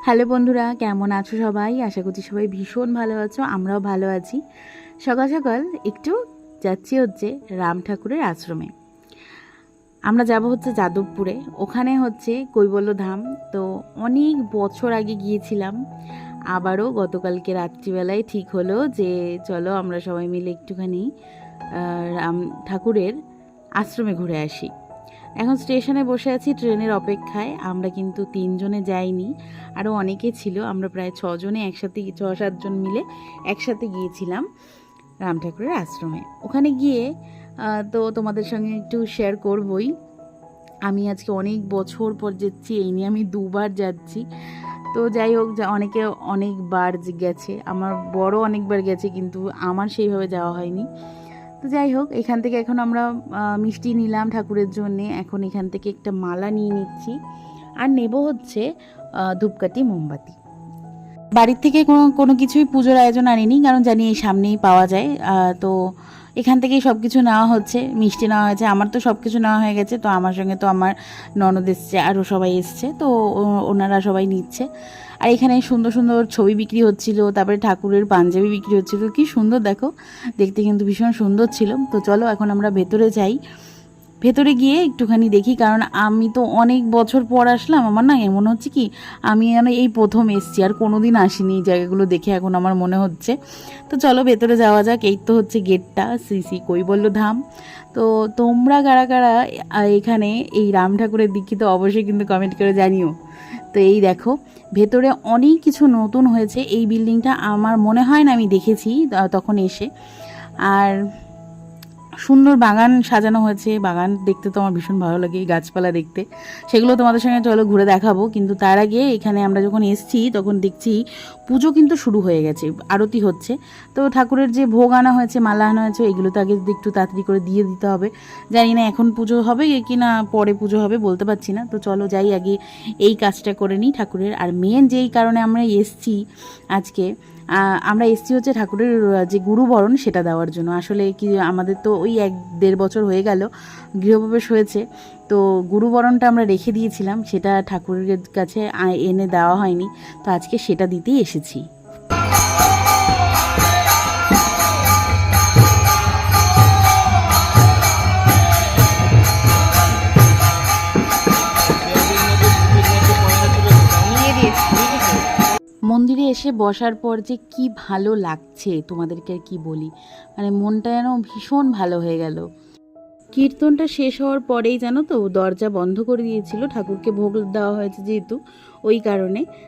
Hello বন্ধুরা, কেমন আছো সবাই? আশা করছি সবাই ভীষণ ভালো আছো, আমরাও ভালো আছি। সকাল সকাল একটু যাচ্ছি হচ্ছে রাম ঠাকুরের আশ্রমে। আমরা যাব হচ্ছে যাদবপুরে, ওখানে হচ্ছে কৈবল্য ধাম। তো অনেক বছর আগে গিয়েছিলাম, আবারও গতকালকে রাত্রিবেলায় ঠিক হলো যে চলো আমরা সবাই মিলে একটুখানি রাম ঠাকুরের আশ্রমে ঘুরে আসি। এখন স্টেশনে বসে আছি ট্রেনের অপেক্ষায়। আমরা কিন্তু 3 জনে যাইনি, আরও অনেকে ছিল। আমরা প্রায় 6 জনে একসাথে 6-7 জন মিলে একসাথে গিয়েছিলাম রাম ঠাকুরের আশ্রমে। ওখানে গিয়ে তো তোমাদের সঙ্গে একটু শেয়ার করবই। আমি আজকে অনেক বছর পর যাচ্ছি, এই নিয়ে আমি 2বার যাচ্ছি। তো যাই হোক, অনেকে অনেকবার গেছে, আমার বড় অনেকবার গেছে, কিন্তু আমার সেইভাবে যাওয়া হয়নি। তো যাই হোক, এখান থেকে এখন আমরা মিষ্টি নিলাম ঠাকুরের জন্যে। এখন এখান থেকে একটা মালা নিয়ে নিচ্ছি, আর নেব হচ্ছে ধূপকাঠি মোমবাতি। বাড়ির থেকে কোনো কোনো কিছুই পুজোর আয়োজন আনিনি, কারণ জানি এই সামনেই পাওয়া যায়। তো এখান থেকেই সব কিছু নেওয়া হচ্ছে, মিষ্টি নেওয়া হয়েছে। আমার তো সব কিছু নেওয়া হয়ে গেছে, তো আমার সঙ্গে তো আমার ননদ এসছে, আরও সবাই এসছে, তো ওনারা সবাই নিচ্ছে। আর এখানে সুন্দর সুন্দর ছবি বিক্রি হচ্ছিল, তারপরে ঠাকুরের পাঞ্জাবি বিক্রি হচ্ছিল। কি সুন্দর দেখো, দেখতে কিন্তু ভীষণ সুন্দর ছিল। তো চলো এখন আমরা ভেতরে যাই, ভেতরে গিয়ে একটুখানি দেখি, কারণ আমি তো অনেক বছর পর আসলাম। আমার না এমন হচ্ছে কি, আমি এই প্রথম এসছি, আর কোনো দিন আসিনি এই জায়গাগুলো দেখে এখন আমার মনে হচ্ছে। তো চলো ভেতরে যাওয়া যাক। এই তো হচ্ছে গেটটা, শ্রী শ্রী কৈবল্য ধাম। তো তোমরা কারা কারা এখানে এই রাম ঠাকুরের দীক্ষিত, অবশ্যই কিন্তু কমেন্ট করে জানিও। তো এই দেখো, ভেতরে অনেক কিছু নতুন হয়েছে। এই বিল্ডিংটা আমার মনে হয় না আমি দেখেছি তখন এসে। আর সুন্দর বাগান সাজানো হয়েছে। বাগান দেখতে তো আমার ভীষণ ভালো লাগে, গাছপালা দেখতে। সেগুলো তোমাদের সঙ্গে চলো ঘুরে দেখাবো। কিন্তু তার আগে এখানে আমরা যখন এসছি তখন দেখছি পুজো কিন্তু শুরু হয়ে গেছে, আরতি হচ্ছে। তো ঠাকুরের যে ভোগ আনা হয়েছে, মালা আনা হয়েছে, এগুলো তো আগে একটু তাড়াতাড়ি করে দিয়ে দিতে হবে। জানি না এখন পুজো হবে কি না পরে পুজো হবে, বলতে পারছি না। তো চলো যাই, আগে এই কাজটা করে নিই ঠাকুরের। আর মেন যেই কারণে আমরা এসছি আজকে, আমরা এসছি হচ্ছে ঠাকুরের যে গুরুবরণ সেটা দেওয়ার জন্য। আসলে কি, আমাদের তো ওই 1-1.5 বছর হয়ে গেল গৃহপ্রবেশ হয়েছে, তো গুরুবরণটা আমরা রেখে দিয়েছিলাম, সেটা ঠাকুরের কাছে এনে দেওয়া হয়নি। তো আজকে সেটা দিতেই এসেছি। মন্দিরে এসে বসার পর যে কি ভালো লাগছে তোমাদেরকে আর কি বলি, মানে মনটা যেন ভীষণ ভালো হয়ে গেল। কীর্তনটা শেষ হওয়ার পরেই জানো তো দরজা বন্ধ করে দিয়েছিল, ঠাকুরকে ভোগ দেওয়া হয়েছে যেহেতু, ওই কারণে।